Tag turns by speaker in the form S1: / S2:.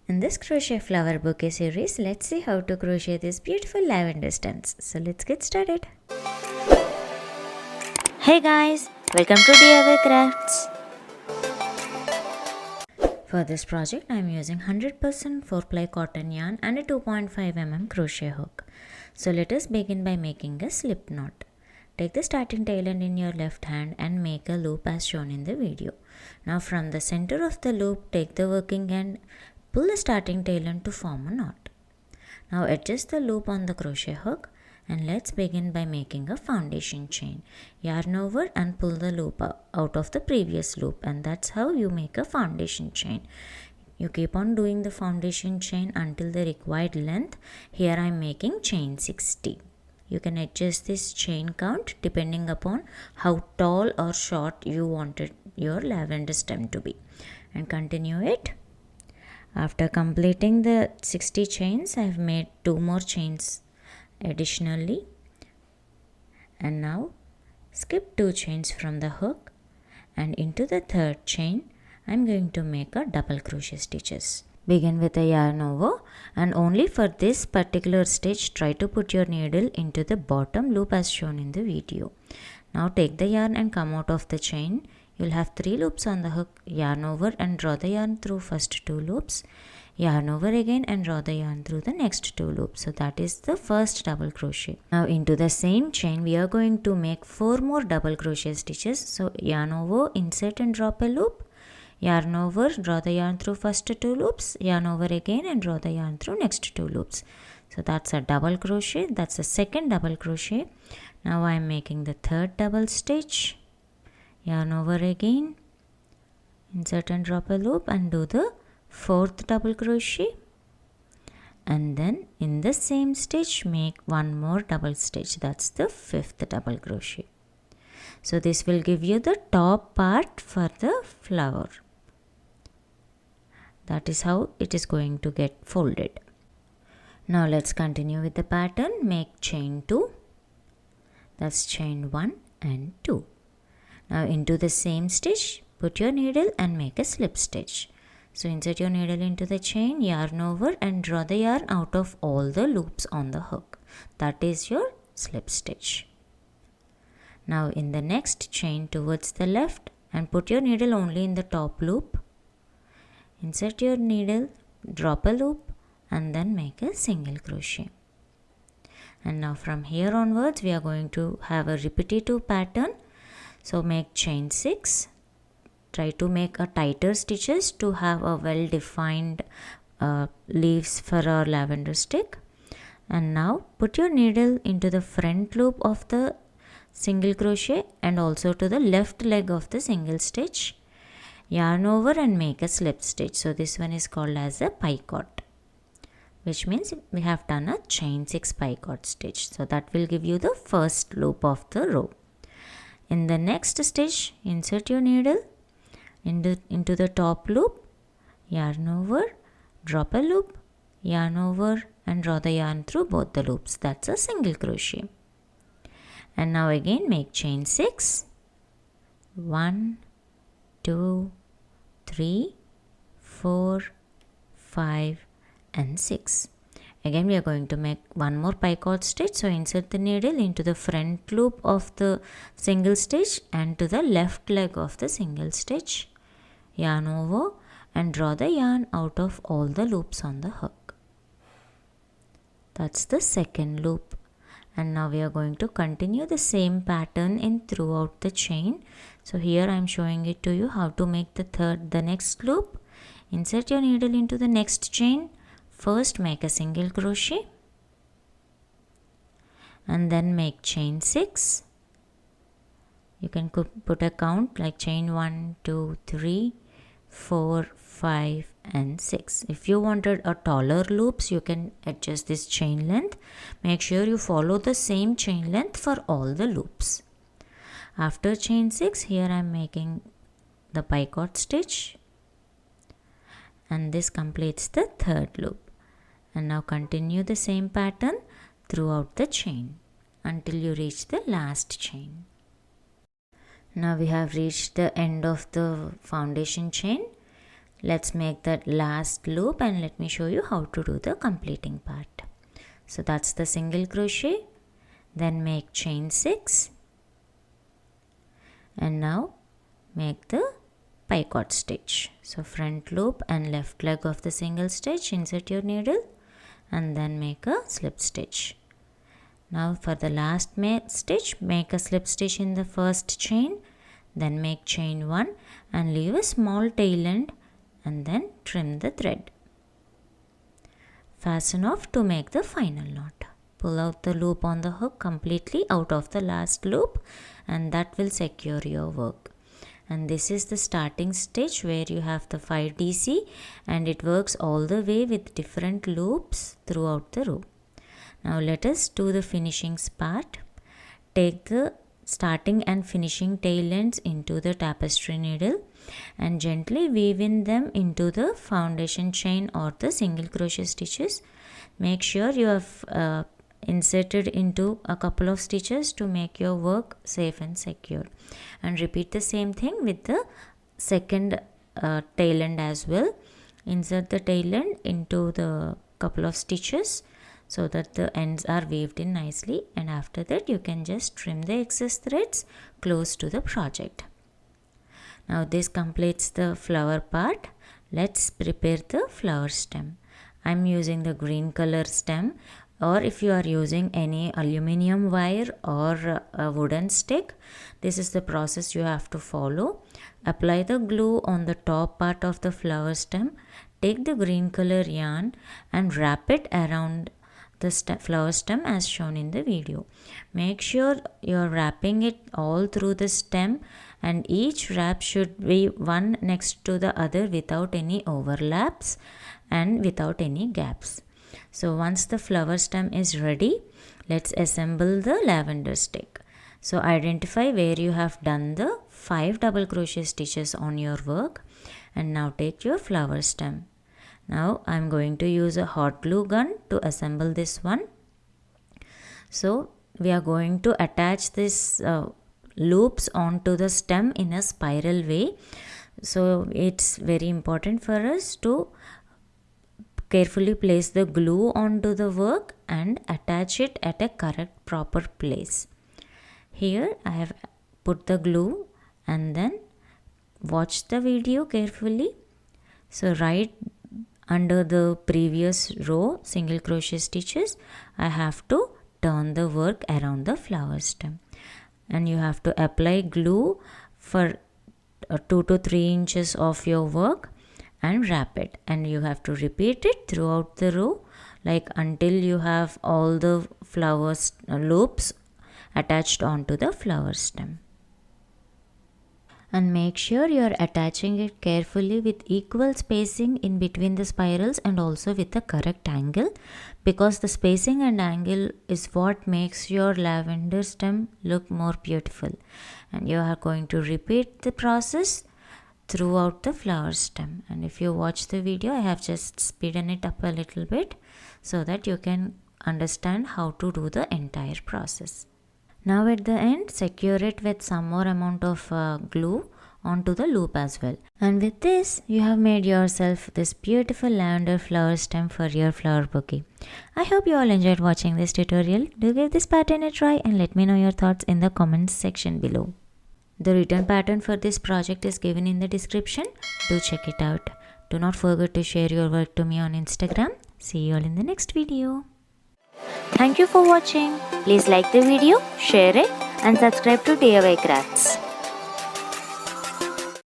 S1: In this crochet flower bouquet series, let's see how to crochet these beautiful lavender stems. So let's get started. Hey guys, welcome to DIYkraftZ. For this project, I am using 100% 4-ply cotton yarn and a 2.5 mm crochet hook. So let us begin by making a slip knot. Take the starting tail end in your left hand and make a loop as shown in the video. Now from the center of the loop, take the working end, pull the starting tail end to form a knot. Now adjust the loop on the crochet hook and let's begin by making a foundation chain. Yarn over and pull the loop out of the previous loop, and that's how you make a foundation chain. You keep on doing the foundation chain until the required length. Here I am making chain 60. You can adjust this chain count depending upon how tall or short you wanted your lavender stem to be, and continue it. After completing the 60 chains, I have made 2 more chains additionally, and now skip 2 chains from the hook, and into the third chain I am going to make a double crochet stitches. Begin with a yarn over, and only for this particular stitch try to put your needle into the bottom loop as shown in the video. Now take the yarn and come out of the chain. You'll have 3 loops on the hook. Yarn over and draw the yarn through first 2 loops. Yarn over again and draw the yarn through the next 2 loops. So that is the first double crochet. Now into the same chain we are going to make 4 more double crochet stitches. So yarn over, insert and drop a loop. Yarn over, draw the yarn through first 2 loops. Yarn over again and draw the yarn through next 2 loops. So that's a double crochet. That's the second double crochet. Now I am making the third double stitch. Yarn over again, insert and drop a loop, and do the fourth double crochet, and then in the same stitch make 1 more double stitch. That's the fifth double crochet. So this will give you the top part for the flower. That is how it is going to get folded. Now let's continue with the pattern. Make chain 2, that's chain 1 and 2. Now into the same stitch, put your needle and make a slip stitch. So insert your needle into the chain, yarn over and draw the yarn out of all the loops on the hook. That is your slip stitch. Now in the next chain towards the left, and put your needle only in the top loop. Insert your needle, drop a loop, and then make a single crochet. And now from here onwards we are going to have a repetitive pattern. So make chain 6. Try to make a tighter stitches to have a well defined leaves for our lavender stick. And now put your needle into the front loop of the single crochet and also to the left leg of the single stitch. Yarn over and make a slip stitch. So this one is called as a picot, which means we have done a chain 6 picot stitch. So that will give you the first loop of the row. In the next stitch, insert your needle into the top loop, yarn over, drop a loop, yarn over and draw the yarn through both the loops. That's a single crochet. And now again make chain 6. 1, 2, 3, 4, 5 and 6. Again we are going to make 1 more picot stitch. So insert the needle into the front loop of the single stitch and to the left leg of the single stitch. Yarn over and draw the yarn out of all the loops on the hook. That's the second loop. And now we are going to continue the same pattern in throughout the chain. So here I am showing it to you how to make the next loop. Insert your needle into the next chain. First make a single crochet and then make chain 6. You can put a count like chain 1, 2, 3, 4, 5 and 6. If you wanted a taller loops, you can adjust this chain length. Make sure you follow the same chain length for all the loops. After chain 6, here I am making the picot stitch, and this completes the third loop. And now continue the same pattern throughout the chain until you reach the last chain. Now we have reached the end of the foundation chain. Let's make that last loop and let me show you how to do the completing part. So that's the single crochet. Then make chain 6. And now make the picot stitch. So front loop and left leg of the single stitch, insert your needle and then make a slip stitch. Now for the last stitch, make a slip stitch in the first chain, then make chain 1 and leave a small tail end and then trim the thread. Fasten off to make the final knot. Pull out the loop on the hook completely out of the last loop and that will secure your work. And this is the starting stitch where you have the 5 DC and it works all the way with different loops throughout the row. Now let us do the finishing part. Take the starting and finishing tail ends into the tapestry needle and gently weave in them into the foundation chain or the single crochet stitches. Make sure you have inserted into a couple of stitches to make your work safe and secure. And repeat the same thing with the second tail end as well. Insert the tail end into the couple of stitches so that the ends are weaved in nicely, and after that you can just trim the excess threads close to the project. Now this completes the flower part. Let's prepare the flower stem. I'm using the green color stem, or if you are using any aluminium wire or a wooden stick, this is the process you have to follow. Apply the glue on the top part of the flower stem. Take the green color yarn and wrap it around the flower stem as shown in the video. Make sure you're wrapping it all through the stem and each wrap should be one next to the other without any overlaps and without any gaps. So once the flower stem is ready, let's assemble the lavender stick. So identify where you have done the 5 double crochet stitches on your work and now take your flower stem. Now I'm going to use a hot glue gun to assemble this one. So we are going to attach this loops onto the stem in a spiral way. So it's very important for us to carefully place the glue onto the work and attach it at a correct proper place. Here I have put the glue and then watch the video carefully. So right under the previous row single crochet stitches, I have to turn the work around the flower stem and you have to apply glue for 2 to 3 inches of your work and wrap it, and you have to repeat it throughout the row like until you have all the flowers loops attached onto the flower stem. And make sure you are attaching it carefully with equal spacing in between the spirals and also with the correct angle, because the spacing and angle is what makes your lavender stem look more beautiful. And you are going to repeat the process throughout the flower stem. And if you watch the video, I have just speeded it up a little bit so that you can understand how to do the entire process. Now at the end, secure it with some more amount of glue onto the loop as well. And with this, you have made yourself this beautiful lavender flower stem for your flower bouquet. I hope you all enjoyed watching this tutorial. Do give this pattern a try and let me know your thoughts in the comments section below. The written pattern for this project is given in the description. Do check it out. Do not forget to share your work to me on Instagram. See you all in the next video. Thank you for watching. Please like the video, share it and subscribe to DIYkraftZ.